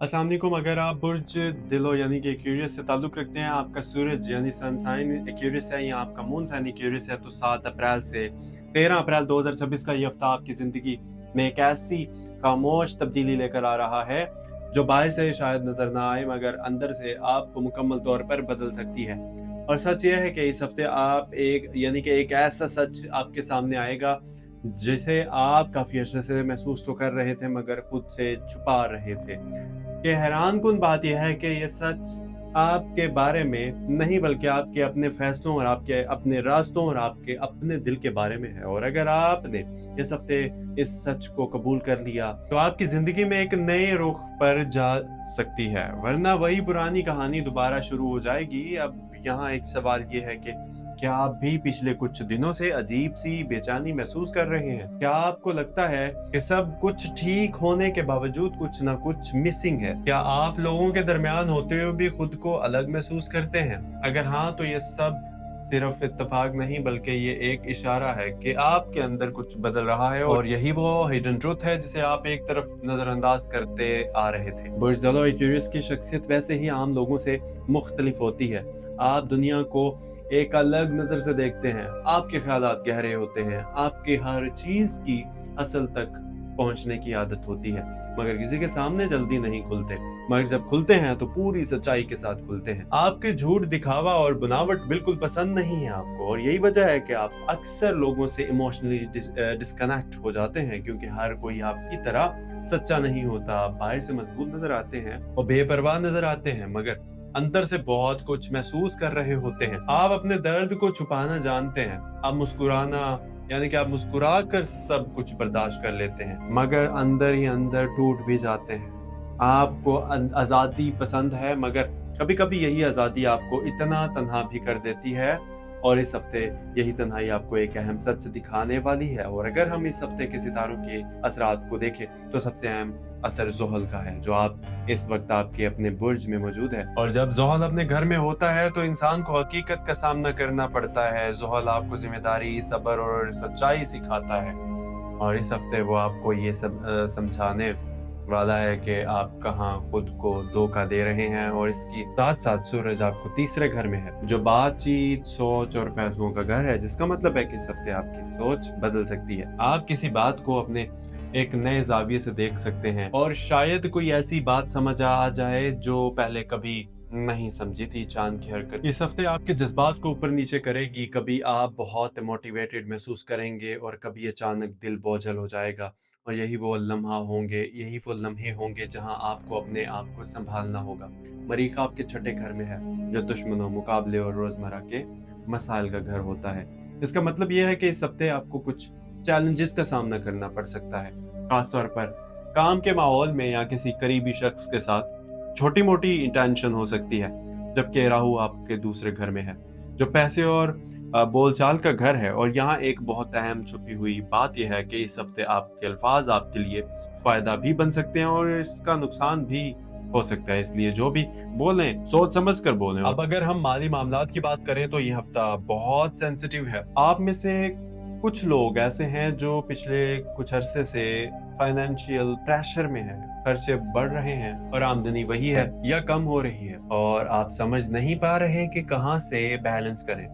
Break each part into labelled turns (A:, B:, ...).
A: अस्सलाम वालेकुम। अगर आप बुर्ज दिलो यानी कि एक्वेरियस से ताल्लुक़ रखते हैं, आपका सूरज यानी सन साइन एक्वेरियस है या आपका मून साइन एक्वेरियस है, तो 7 अप्रैल से 13 अप्रैल 2026 का ये हफ्ता आपकी ज़िंदगी में एक ऐसी खामोश तब्दीली लेकर आ रहा है जो बाहर से शायद नज़र ना आए मगर अंदर से आपको मुकम्मल तौर पर बदल सकती है। और सच ये है कि इस हफ्ते आप एक ऐसा सच आपके सामने आएगा जिसे आप काफ़ी अर्से से महसूस तो कर रहे थे मगर खुद से छुपा रहे थे। कि हैरानकुन बात यह है कि ये सच आपके बारे में नहीं बल्कि आपके अपने फैसलों और आपके अपने रास्तों और आपके अपने दिल के बारे में है। और अगर आपने इस हफ्ते इस सच को कबूल कर लिया तो आपकी जिंदगी में एक नए रुख पर जा सकती है, वरना वही पुरानी कहानी दोबारा शुरू हो जाएगी। अब यहाँ एक सवाल ये है कि क्या आप भी पिछले कुछ दिनों से अजीब सी बेचैनी महसूस कर रहे हैं? क्या आपको लगता है कि सब कुछ ठीक होने के बावजूद कुछ ना कुछ मिसिंग है? क्या आप लोगों के दरमियान होते हुए भी खुद को अलग महसूस करते हैं? अगर हाँ, तो ये सब सिर्फ इत्तेफाक नहीं बल्कि ये एक इशारा है कि आपके अंदर कुछ बदल रहा है और यही वो हिडन ट्रुथ है जिसे आप एक तरफ नजरअंदाज करते आ रहे थे। बुर्ज दलो एक्वेरियस की शख्सियत वैसे ही आम लोगों से मुख्तलिफ होती है। आप दुनिया को एक अलग नजर से देखते हैं, आपके ख्यालात गहरे होते हैं, आपकी हर चीज की असल तक पहुंचने की आदत होती है मगर किसी के सामने जल्दी नहीं खुलते, मगर जब खुलते हैं तो पूरी सच्चाई के साथ खुलते हैं। आपके झूठ, दिखावा और बनावट बिल्कुल पसंद नहीं है आपको और यही वजह है कि आप अक्सर लोगों से इमोशनली डिस्कनेक्ट हो जाते हैं क्योंकि हर कोई आपकी तरह सच्चा नहीं होता। आप बाहर से मजबूत नजर आते हैं और बेपरवाह नजर आते हैं मगर अंदर से बहुत कुछ महसूस कर रहे होते हैं। आप अपने दर्द को छुपाना जानते हैं, आप मुस्कुराना यानी कि आप मुस्कुरा कर सब कुछ बर्दाश्त कर लेते हैं मगर अंदर ही अंदर टूट भी जाते हैं। आपको आज़ादी पसंद है मगर कभी कभी यही आज़ादी आपको इतना तन्हा भी कर देती है और इस हफ्ते यही तन्हाई आपको एक अहम सच दिखाने वाली है। और अगर हम इस हफ्ते के सितारों के असरात को देखें तो सबसे अहम असर ज़ोहल का है जो आप इस वक्त आपके अपने बुर्ज में मौजूद है। और जब ज़ोहल अपने घर में होता है तो इंसान को हकीकत का सामना करना पड़ता है। ज़ोहल आपको जिम्मेदारी, सब्र और सच्चाई सिखाता है और इस हफ्ते वो आपको ये सब समझाने वाला है कि आप कहाँ खुद को धोखा दे रहे हैं। और इसकी साथ साथ सूरज आपको तीसरे घर में है जो बातचीत, सोच और फैसलों का घर है, जिसका मतलब है कि इस हफ्ते आपकी सोच बदल सकती है। आप किसी बात को अपने एक नए जाविये से देख सकते हैं और शायद कोई ऐसी बात समझ आ जाए जो पहले कभी नहीं समझी थी। चांद की हरकत इस हफ्ते आपके जज्बात को ऊपर नीचे करेगी। कभी आप बहुत मोटिवेटेड महसूस करेंगे और कभी अचानक दिल बोझल हो जाएगा। और यही वो लम्हे होंगे जहां आपको अपने आप को संभालना होगा। मरीख आपके छठे घर में है जो दुश्मनों, मुकाबले और रोजमर्रा के मसाइल का घर होता है। इसका मतलब यह है कि इस हफ्ते आपको कुछ चैलेंजेस का सामना करना पड़ सकता है, खासतौर पर काम के माहौल में या किसी करीबी शख्स के साथ छोटी मोटी टेंशन हो सकती है। जबकि राहु आपके दूसरे घर में है जो पैसे और बोलचाल का घर है। और यहाँ एक बहुत अहम छुपी हुई बात यह है कि इस हफ्ते आपके अल्फाज आपके लिए फायदा भी बन सकते हैं और इसका नुकसान भी हो सकता है, इसलिए जो भी बोलें सोच समझ कर बोलें। अब अगर हम माली मामलात की बात करें तो ये हफ्ता बहुत सेंसिटिव है। आप में से कुछ लोग ऐसे हैं जो पिछले कुछ अरसे से फाइनेंशियल प्रेशर में है, खर्चे बढ़ रहे हैं और आमदनी वही है या कम हो रही है और आप समझ नहीं पा रहे कि कहां से बैलेंस करें।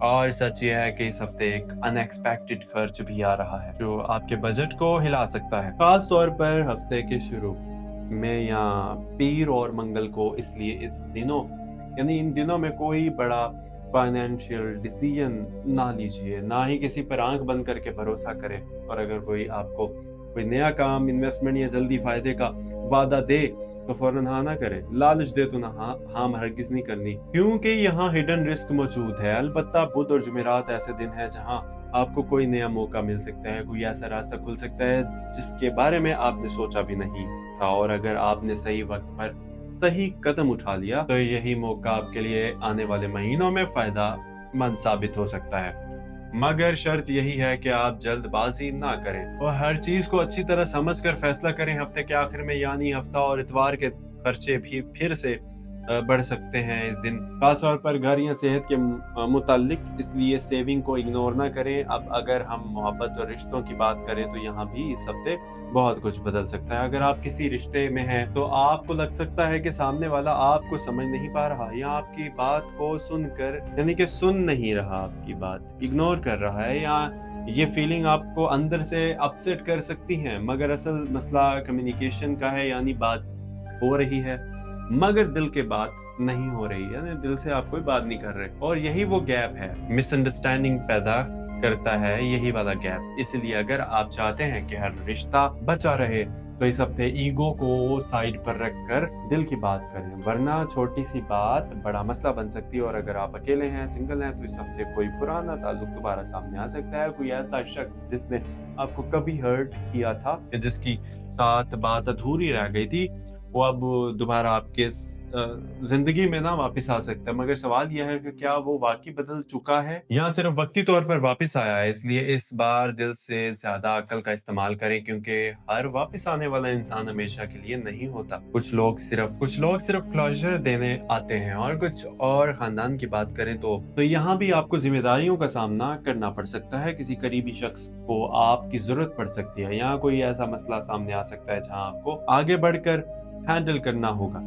A: और सच ये है कि इस हफ्ते एक अनएक्सपेक्टेड खर्च भी आ रहा है जो आपके बजट को हिला सकता है, खास तौर पर हफ्ते के शुरू में या पीर और मंगल को। इसलिए इन दिनों में कोई बड़ा फाइनेंशियल डिसीजन ना लीजिए, ना ही किसी पर आंख बंद करके भरोसा करें। और अगर कोई आपको कोई नया काम, इन्वेस्टमेंट या जल्दी फायदे का वादा दे तो फौरन हाँ ना करें। लालच दे तो ना हाँ हरगिज नहीं करनी, क्योंकि यहाँ हिडन रिस्क मौजूद है। अलबत्ता बुध और जुमेरात ऐसे दिन है जहाँ आपको कोई नया मौका मिल सकता है, कोई ऐसा रास्ता खुल सकता है जिसके बारे में आपने सोचा भी नहीं था। और अगर आपने सही वक्त पर सही कदम उठा लिया तो यही मौका आपके लिए आने वाले महीनों में फायदा मंद साबित हो सकता है। मगर शर्त यही है कि आप जल्दबाजी ना करें और हर चीज को अच्छी तरह समझकर फैसला करें। हफ्ते के आखिर में यानी हफ्ता और इतवार के खर्चे भी फिर से बढ़ सकते हैं इस दिन, खास तौर पर घर या सेहत के मुतालिक, इसलिए सेविंग को इग्नोर ना करें। अब अगर हम मोहब्बत और रिश्तों की बात करें तो यहाँ भी इस हफ्ते बहुत कुछ बदल सकता है। अगर आप किसी रिश्ते में हैं तो आपको लग सकता है कि सामने वाला आपको समझ नहीं पा रहा या आपकी बात को सुनकर यानी कि सुन नहीं रहा, आपकी बात इग्नोर कर रहा है, या ये फीलिंग आपको अंदर से अपसेट कर सकती है। मगर असल मसला कम्युनिकेशन का है, यानी बात हो रही है मगर दिल के बात नहीं हो रही है, यानी दिल से आप कोई बात नहीं कर रहे, और यही वो गैप है, मिसअंडरस्टैंडिंग पैदा करता है यही वाला गैप। इसलिए अगर आप चाहते हैं कि हर रिश्ता बचा रहे तो इस हफ्ते ईगो को साइड पर रखकर दिल की बात करें, वरना छोटी सी बात बड़ा मसला बन सकती है। और अगर आप अकेले हैं, सिंगल हैं, तो इस हफ्ते कोई पुराना ताल्लुक दोबारा सामने आ सकता है। कोई ऐसा शख्स जिसने आपको कभी हर्ट किया था, जिसकी साथ बात अधूरी रह गई थी, वो अब दोबारा आपके जिंदगी में ना वापस आ सकता है। मगर सवाल यह है कि क्या वो वाकई बदल चुका है या सिर्फ वक्ती तौर पर वापस आया है। इसलिए इस बार दिल से ज्यादा अक्ल का इस्तेमाल करें, क्योंकि हर वापस आने वाला इंसान हमेशा के लिए नहीं होता। कुछ लोग सिर्फ क्लोजर देने आते हैं, और कुछ और खानदान की बात करें तो यहाँ भी आपको जिम्मेदारियों का सामना करना पड़ सकता है। किसी करीबी शख्स को आपकी जरूरत पड़ सकती है, यहाँ कोई ऐसा मसला सामने आ सकता है जहाँ आपको आगे बढ़कर हैंडल करना होगा।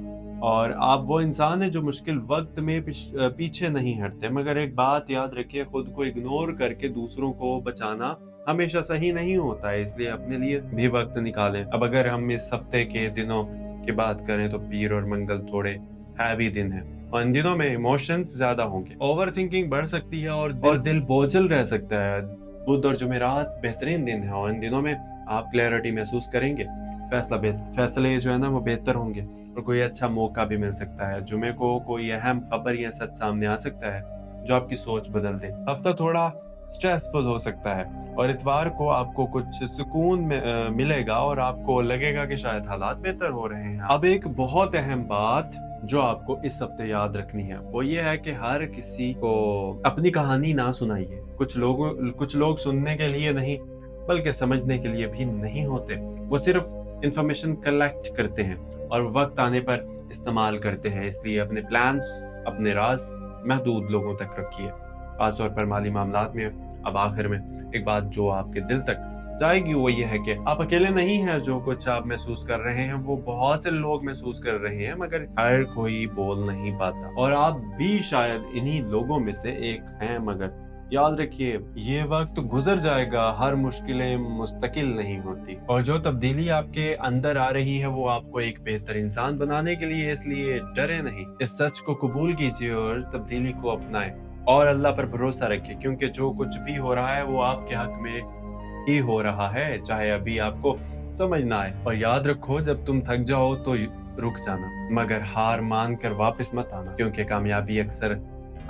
A: और आप वो इंसान है जो मुश्किल वक्त में पीछे नहीं हटते। मगर एक बात याद रखिए, खुद को इग्नोर करके दूसरों को बचाना हमेशा सही नहीं होता है, इसलिए अपने लिए भी वक्त निकालें। अब अगर हम इस हफ्ते के दिनों की बात करें तो पीर और मंगल थोड़े हैवी दिन है, और इन दिनों में इमोशंस ज्यादा होंगे, ओवर थिंकिंग बढ़ सकती है, और दिल बोझल रह सकता है। बुध और जुमेरात बेहतरीन दिन है, और इन दिनों में आप क्लैरिटी महसूस करेंगे, फैसले जो है ना वो बेहतर होंगे, और कोई अच्छा मौका भी मिल सकता है। जुमे को कोई अहम खबर या सच सामने आ सकता है जो आपकी सोच बदल दे। हफ्ता थोड़ा स्ट्रेसफुल हो सकता है, और इतवार को आपको कुछ सुकून मिलेगा, और आपको लगेगा कि शायद हालात बेहतर हो रहे हैं। अब एक बहुत अहम बात जो आपको इस हफ्ते याद रखनी है वो ये है कि हर किसी को अपनी कहानी ना सुनाइए। कुछ लोग सुनने के लिए नहीं बल्कि समझने के लिए भी नहीं होते, वो सिर्फ इंफॉर्मेशन कलेक्ट करते हैं और वक्त आने पर इस्तेमाल करते हैं। इसलिए अपने प्लान्स, अपने राज महदूद लोगों तक रखिए, खासतौर पर माली मामलात में। अब आखिर में एक बात जो आपके दिल तक जाएगी वो ये है कि आप अकेले नहीं हैं। जो कुछ आप महसूस कर रहे हैं वो बहुत से लोग महसूस कर रहे हैं, मगर हर कोई बोल नहीं पाता, और आप भी शायद इन्हीं लोगों में से एक हैं। मगर याद रखिए, ये वक्त गुजर जाएगा, हर मुश्किलें मुस्तकिल नहीं होती, और जो तब्दीली आपके अंदर आ रही है वो आपको एक बेहतर इंसान बनाने के लिए। इसलिए डरे नहीं, इस सच को कबूल कीजिए और तब्दीली को अपनाएं, और अल्लाह पर भरोसा रखिए, क्योंकि जो कुछ भी हो रहा है वो आपके हक में ही हो रहा है, चाहे अभी आपको समझ ना आए। और याद रखो, जब तुम थक जाओ तो रुक जाना, मगर हार मान कर वापस मत आना, क्योंकि कामयाबी अक्सर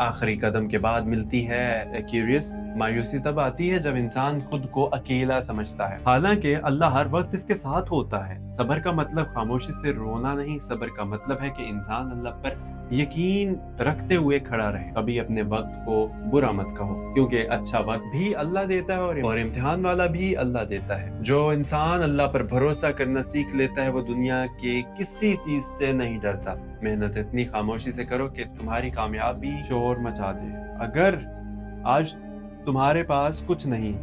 A: आखिरी कदम के बाद मिलती है। क्यूरियस, मायूसी तब आती है जब इंसान खुद को अकेला समझता है, हालांकि अल्लाह हर वक्त इसके साथ होता है। सब्र का मतलब खामोशी से रोना नहीं, सब्र का मतलब है कि इंसान अल्लाह पर यकीन रखते हुए खड़ा रहे। कभी अपने वक्त को बुरा मत कहो, क्योंकि अच्छा वक्त भी अल्लाह देता है और इम्तिहान वाला भी अल्लाह देता है। जो इंसान अल्लाह पर भरोसा करना सीख लेता है वो दुनिया के किसी चीज से नहीं डरता। मेहनत इतनी खामोशी से करो कि तुम्हारी कामयाबी शोर मचा दे। अगर आज तुम्हारे पास कुछ नहीं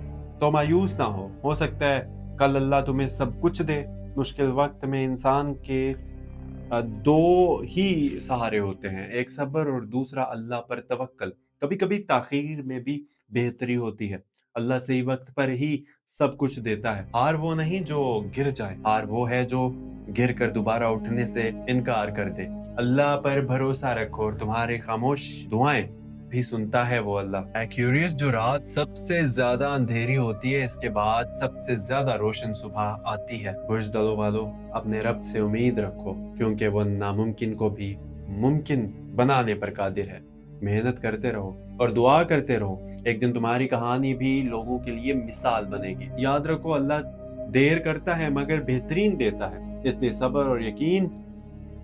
A: तो मायूस ना हो सकता है कल अल्लाह तुम्हें सब कुछ दे। मुश्किल वक्त में इंसान के दो ही सहारे होते हैं, एक सब्र और दूसरा अल्लाह पर तवक्कल। कभी कभी ताखीर में भी बेहतरी होती है, अल्लाह सही वक्त पर ही सब कुछ देता है। हार वो नहीं जो गिर जाए, हार वो है जो गिर कर दोबारा उठने से इनकार कर दे। अल्लाह पर भरोसा रखो और तुम्हारे खामोश दुआएं भी सुनता है वो अल्लाह। क्यूरियस, जो रात सबसे ज्यादा अंधेरी होती है इसके बाद सबसे ज्यादा रोशन सुबह आती है। बुज़दिलों वालों, अपने रब से उम्मीद रखो, क्योंकि वो नामुमकिन को भी मुमकिन बनाने पर कादिर है। मेहनत करते रहो और दुआ करते रहो, एक दिन तुम्हारी कहानी भी लोगों के लिए मिसाल बनेगी। याद रखो, अल्लाह देर करता है मगर बेहतरीन देता है, इसलिए सब्र और यकीन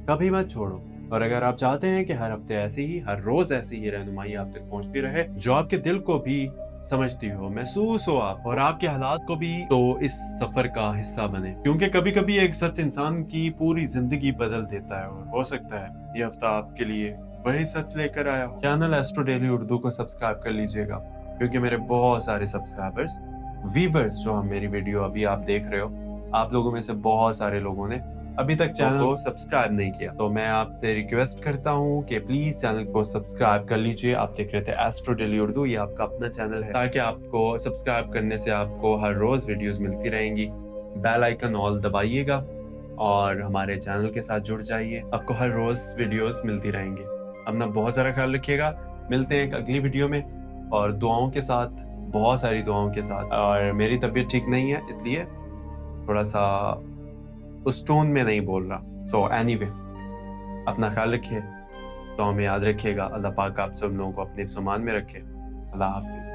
A: कभी मत छोड़ो। और अगर आप चाहते हैं कि हर हफ्ते ऐसी ही, हर रोज ऐसी ही रहनुमाई आप तक पहुंचती रहे, जो आपके दिल को भी समझती हो, महसूस हो आप, और आपके हालात को भी तो इस सफर का हिस्सा बने, क्योंकि कभी कभी एक सच इंसान की पूरी जिंदगी बदल देता है। और हो सकता है ये हफ्ता आपके लिए वही सच लेकर आया हो। चैनल एस्ट्रो डेली उर्दू को सब्सक्राइब कर लीजिएगा, क्योंकि मेरे बहुत सारे सब्सक्राइबर्स, व्यूवर्स जो हम मेरी वीडियो अभी आप देख रहे हो, आप लोगों में से बहुत सारे लोगों ने अभी तक चैनल को सब्सक्राइब नहीं किया। तो मैं आपसे रिक्वेस्ट करता हूँ कि प्लीज चैनल को सब्सक्राइब कर लीजिए। आप देख रहे थे एस्ट्रो डेली उर्दू, ये आपका अपना चैनल है, ताकि आपको सब्सक्राइब करने से आपको हर रोज वीडियोस मिलती रहेंगी। बेल आइकन ऑल दबाइएगा और हमारे चैनल के साथ जुड़ जाइए, आपको हर रोज वीडियोस मिलती रहेंगी। अपना बहुत सारा ख्याल रखिएगा, मिलते हैं एक अगली वीडियो में, और दुआओं के साथ, बहुत सारी दुआओं के साथ। और मेरी तबीयत ठीक नहीं है, इसलिए थोड़ा सा उस टोन में नहीं बोल रहा। सो एनीवे, अपना ख्याल रखिए, तो हमें याद रखिएगा। अल्लाह पाक आप सब लोगों को अपने सामान में रखे। अल्लाह हाफिज।